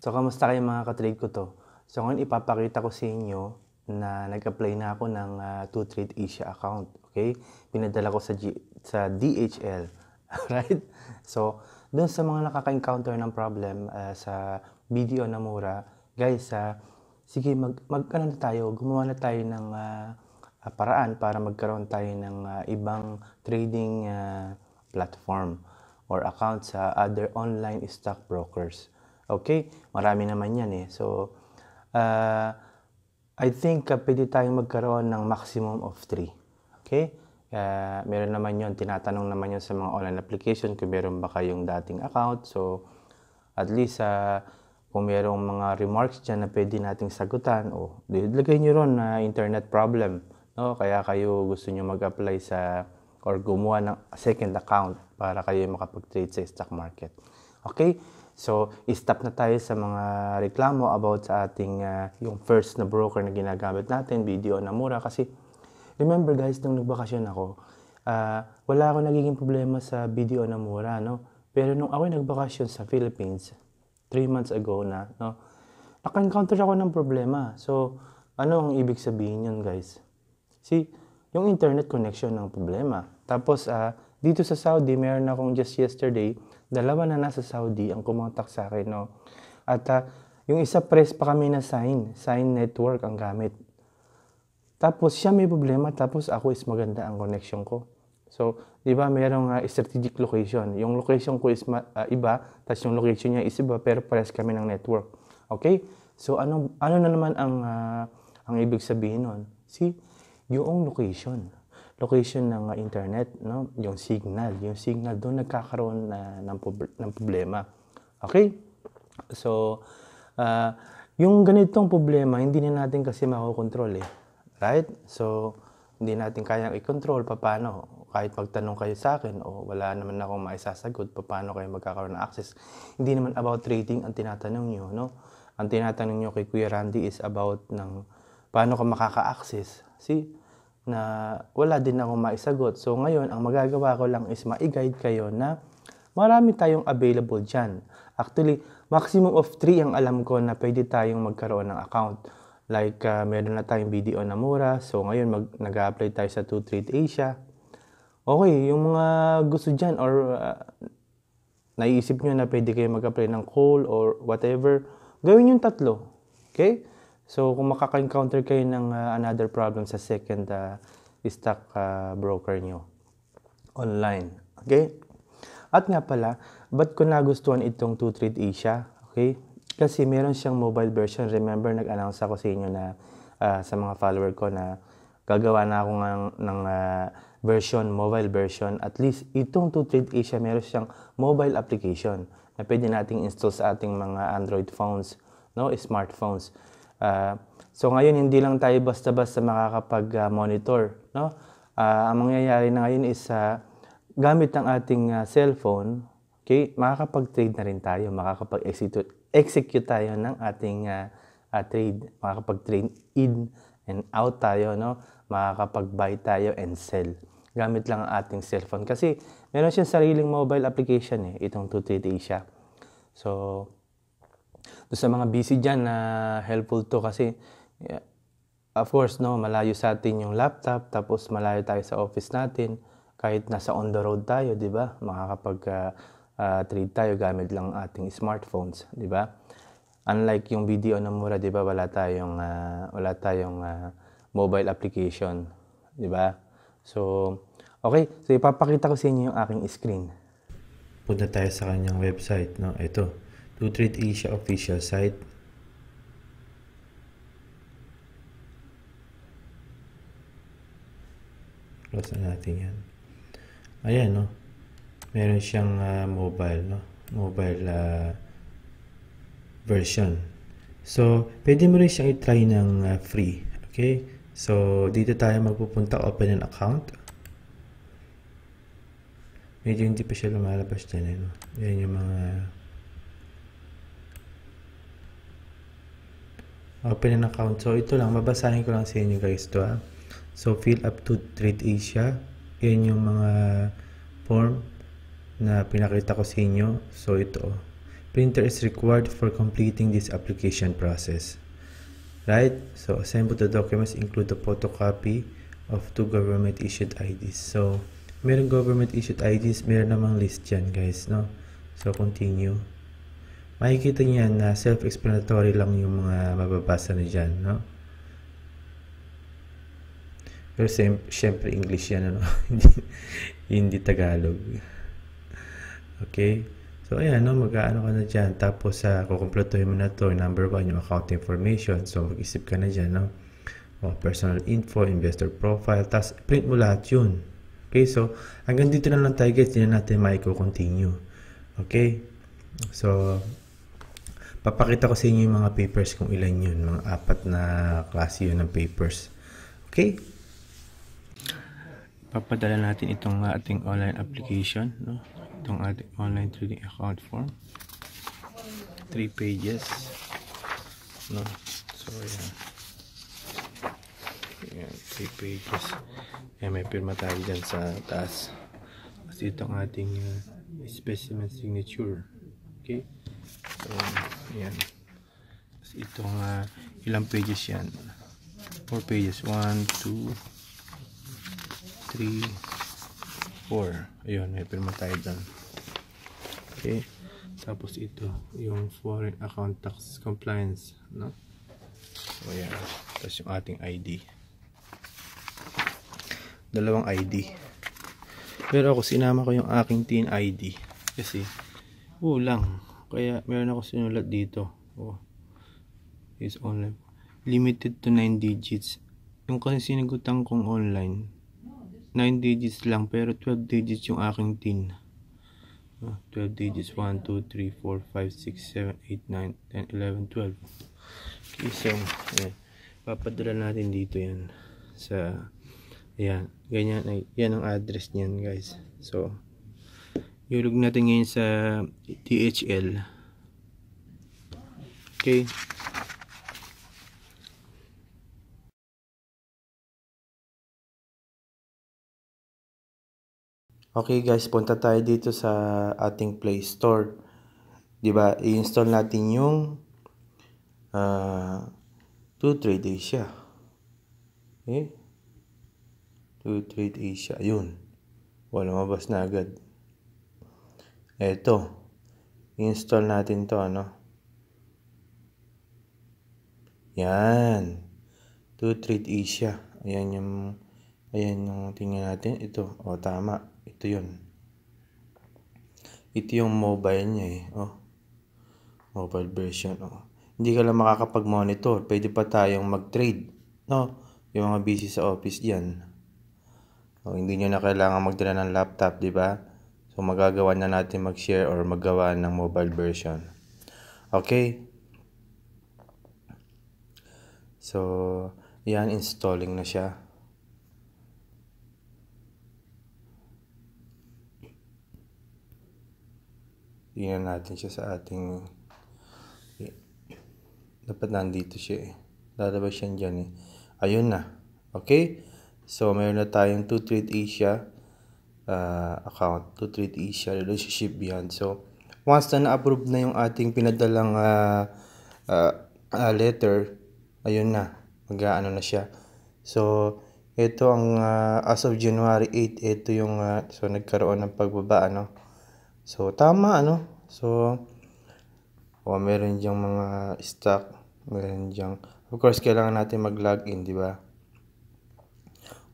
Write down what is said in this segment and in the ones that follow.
So, kamusta kayo mga ka-trade ko 'to? So, ngayon ipapakita ko sa inyo na nag-apply na ako ng 2Trade Asia account, okay? Pinadala ko sa DHL, right? So, dun sa mga nakaka-encounter ng problem sa video na mura, guys, sige ano na tayo, gumawa na tayo ng paraan para magkaroon tayo ng ibang trading platform or account sa other online stock brokers. Okay? Marami naman yan eh. So, I think pwede tayong magkaroon ng maximum of 3. Okay? Meron naman yun, tinatanong naman yun sa mga online application kung meron ba kayong dating account. So, at least kung merong mga remarks dyan na pwede nating sagutan, ilagay nyo ron na internet problem. No? Kaya kayo gusto nyo mag-apply or gumawa ng second account para kayo makapag-trade sa stock market. Okay? So, stop na tayo sa mga reklamo about sa ating yung first na broker na ginagamit natin, video na mura. Kasi, remember guys, nung nagbakasyon ako, wala akong nagiging problema sa video na mura, no? Pero nung ako nagbakasyon sa Philippines, 3 months ago na, no? Naka-encounter ako ng problema. So, ano ang ibig sabihin yun, guys? See, yung internet connection ng problema. Tapos, dito sa Saudi, meron akong just yesterday, 2 na nasa Saudi ang kumontak sa akin, no? At yung isa press pa kami na sign network ang gamit. Tapos siya may problema, tapos ako is maganda ang connection ko. So, di ba merong strategic location. Yung location ko is iba, tapos yung location niya is iba, pero press kami ng network. Okay? So, ano na naman ang ibig sabihin nun? See, yung location ng internet, no? Yung signal doon nagkakaroon ng problema. Okay? So, yung ganitong problema, hindi na natin kasi makokontrol eh. Right? So, hindi natin kayang i-control paano. Kahit magtanong kayo sa akin o wala naman akong maisasagot paano kayo magkakaroon ng access. Hindi naman about trading ang tinatanong nyo, no? Ang tinatanong nyo kay Kuya Randy is about ng paano ka makaka-access. See? Na wala din akong maisagot. So ngayon, ang magagawa ko lang is ma-guide kayo na marami tayong available dyan. Actually, maximum of 3 ang alam ko na pwede tayong magkaroon ng account. Like, meron na tayong video na mura. So ngayon, nag-apply tayo sa 2Trade Asia. Okay, yung mga gusto dyan or naiisip nyo na pwede kayo mag-apply ng call or whatever, gawin yung 3. Okay? So, kung makaka-encounter kayo ng another problem sa second stock broker nyo online. Okay? At nga pala, ba't ko nagustuhan itong 2Trade Asia? Okay? Kasi meron siyang mobile version. Remember, nag-announce ako sa inyo na sa mga follower ko na gagawa na ako ng mobile version. At least, itong 2Trade Asia, meron siyang mobile application na pwede nating install sa ating mga Android phones, no? Smartphones. So ngayon hindi lang tayo basta-basta makakapag-monitor, no? Ang mangyayari na ngayon is gamit ang ating cellphone, okay, makakapag-trade na rin tayo, makakapag-execute tayo ng ating trade, makakapag-trade in and out tayo, no? Makakapag-buy tayo and sell gamit lang ang ating cellphone kasi meron siyang sariling mobile application itong 2Trade Asia. So sa mga busy dyan na helpful to kasi of course, no, malayo sa atin yung laptop, tapos malayo tayo sa office natin. Kahit nasa on the road tayo, di ba? Makakapag-trade tayo gamit lang ating smartphones, di ba? Unlike yung video na mura, di ba? Wala tayong mobile application, di ba? So, okay. So, ipapakita ko sa inyo yung aking screen. Punta tayo sa kanyang website, no? Ito, 2Trade Asia official site. Close na natin yan. Ayan, no? Meron siyang mobile, no? Mobile version. So, pwede mo rin siyang i-try ng free. Okay? So, dito tayo magpupunta, open an account. Medyo hindi pa siya lumalabas dyan, no? Yan yung mga open an account. So, ito lang. Mabasahin ko lang sa inyo guys to. So, fill up to Trade Asia. Yan yung mga form na pinakita ko sa inyo. So, ito. printer is required for completing this application process. Right? So, assemble the documents include the photocopy of 2 government issued IDs. So, meron government issued IDs, meron namang list dyan guys, no? So, continue. Makikita niyan na self-explanatory lang yung mga mababasa na dyan, no? Pero syempre English yan, ano? hindi Tagalog. Okay? So, ayan, no? Mag-aano ka na dyan. Tapos, kukumpletuhin mo na to. Number 1, yung account information. So, mag-isip ka na dyan, no? O, personal info, investor profile. Tapos, print mo lahat yun. Okay? So, hanggang dito na lang tayo, guys. Hindi na natin continue. Okay? So, papakita ko sa inyo yung mga papers kung ilan yun. Mga 4 na klase yun ng papers. Okay? Papadala natin itong ating online application, no? Itong ating online trading account form. 3 pages, no? So, ayan. Ayan, 3 pages. Ayan, may pirma tayo dyan sa taas. Kasi itong ating specimen signature. Okay? So, ayan. Kasi itong ilang pages yan? 4 pages. 1, 2, 3, 4. Ayun, may pirma tayo dyan. Okay. Tapos ito, yung foreign account tax compliance, no? So, ayan. Tapos yung ating ID. Dalawang ID. Pero ako, sinama ko yung aking TIN ID. Kasi, lang. Kaya, meron ako sinulat dito. Oh. Is online. Limited to 9 digits. Yung kasi sinagutan kong online, 9 digits lang, pero 12 digits yung aking TIN. 12 digits, 1, 2, 3, 4, 5, 6, 7, 8, 9, 10, 11, 12. Okay, so, ayan. Papadala natin dito yan. Sa, ayan, ganyan, yan ang address niyan, guys. So, ihulog natin ngayon sa DHL. Okay. Okay guys, punta tayo dito sa ating Play Store. 'Di ba? I-install natin yung 2Trade Asia. Okay? 2Trade Asia, yun. Wala, lumabas na agad. Eto. I-install natin 'to, ano? Yan. 2Trade Asia. Ayan yung tingnan natin. Ito, tama. Ito yun. Ito yung mobile niya eh. Mobile version. Hindi ka lang makakapag-monitor. Pwede pa tayong mag-trade. No? Yung mga busy sa office diyan. Hindi nyo na kailangan magdala ng laptop, di ba? So, magagawa na natin mag-share or maggawa ng mobile version. Okay? So, yan. Installing na siya. Tingnan natin siya sa ating, dapat nandito siya eh. Lalabas siya dyan eh. Ayun na. Okay? So, mayroon na tayong 2Trade Asia account. 2Trade Asia relationship beyond. So, once na na-approve na yung ating pinadalang letter, ayun na. Mag-aano na siya. So, ito ang as of January 8, ito yung so nagkaroon ng pagbaba, ano? So, tama, ano? So, meron diyang mga stock. Meron diyang, of course, kailangan natin mag-login, di ba?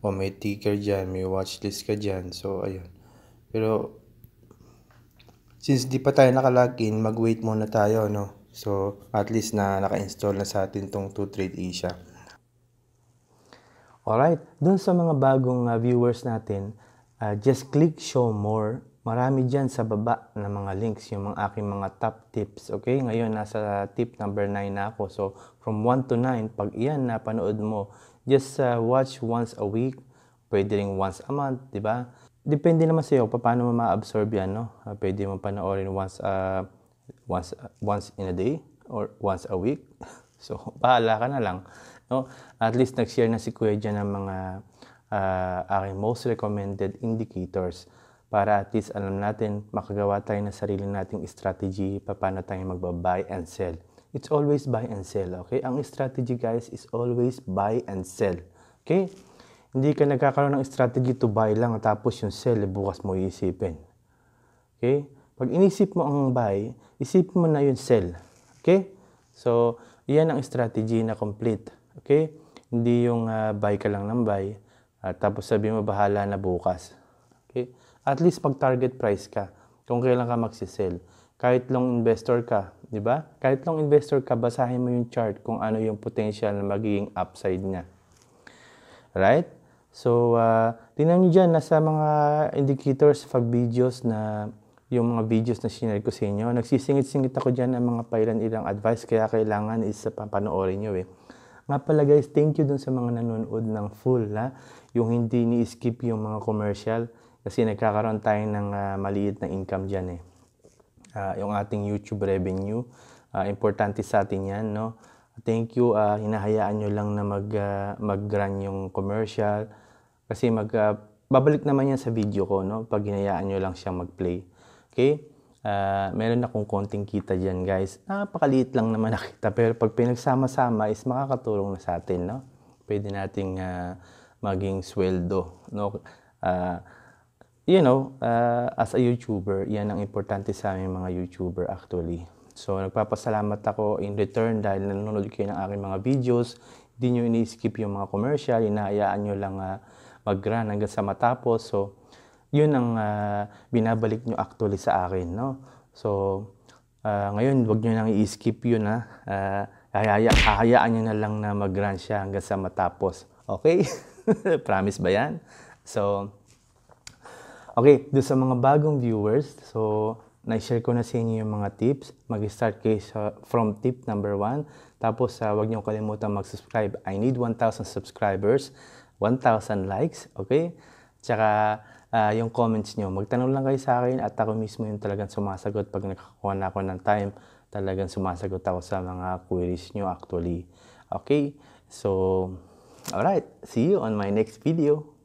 May ticker dyan, may watchlist ka dyan. So, ayun. Pero, since di pa tayo naka-login, mag-wait muna tayo, no? So, at least na naka-install na sa atin tong 2Trade Asia. Alright, dun sa mga bagong viewers natin, just click show more. Marami dyan sa baba na mga links, yung mga aking mga top tips. Okay, ngayon nasa tip number 9 na ako. So, from 1 to 9, pag iyan napanood mo, just watch once a week, pwede rin once a month, di ba? Depende naman sa iyo paano mo ma-absorb yan, no? Pwede mo panoorin once in a day or once a week. So, bahala ka na lang, no? At least nag-share na si Kuya dyan ng mga aking most recommended indicators. para at least alam natin, makagawa tayo ng sarili nating strategy, paano tayo magba-buy and sell. It's always buy and sell, okay? Ang strategy guys is always buy and sell, okay? Hindi ka nagkakaroon ng strategy to buy lang tapos yung sell, bukas mo iisipin. Okay? Pag inisip mo ang buy, isip mo na yung sell. Okay? So, yan ang strategy na complete. Okay? Hindi yung buy ka lang ng buy, tapos sabi mo bahala na bukas. Okay? At least mag-target price ka kung kailan ka magsisell. Kahit long investor ka, di ba? Kahit long investor ka, basahin mo yung chart kung ano yung potential na magiging upside niya. Right? So, tingnan nyo dyan, nasa mga indicators, videos na, yung mga videos na sinare ko sa inyo. Nagsisingit-singit ako dyan ng mga ilang advice, kaya kailangan is papanoorin nyo eh. Nga pala guys, thank you dun sa mga nanonood ng full, ha? Yung hindi ni-skip yung mga commercial, kasi nagkakaroon tayo ng maliit na income dyan eh. Yung ating YouTube revenue, importante sa atin yan, no? Thank you, hinahayaan nyo lang na mag-run yung commercial. Kasi babalik naman yan sa video ko, no? Pag hinayaan nyo lang siyang mag-play. Okay? Meron akong konting kita dyan, guys. Napakaliit lang naman nakita. Pero pag pinagsama-sama is makakatulong na sa atin, no? Pwede nating maging sweldo, no? As a YouTuber, yan ang importante sa aming mga YouTuber actually. So, nagpapasalamat ako in return dahil nanonood kayo ng aking mga videos. Hindi nyo ini-skip yung mga commercial, hinahayaan nyo lang mag-run hanggang sa matapos. So, yun ang binabalik nyo actually sa akin, no? So, ngayon, wag nyo nang i-skip yun, ha? Hahayaan nyo na lang na mag-run siya hanggang sa matapos. Okay? Promise ba yan? So, okay, doon sa mga bagong viewers, so, na-share ko na sa inyo yung mga tips. Mag-start kayo from tip number 1. Tapos, wag niyo kalimutan mag-subscribe. I need 1,000 subscribers, 1,000 likes, okay? Tsaka, yung comments niyo, magtanong lang kayo sa akin at ako mismo yung talagang sumasagot. Pag nakakuha na ako ng time, talagang sumasagot ako sa mga queries niyo actually. Okay? So, alright. See you on my next video.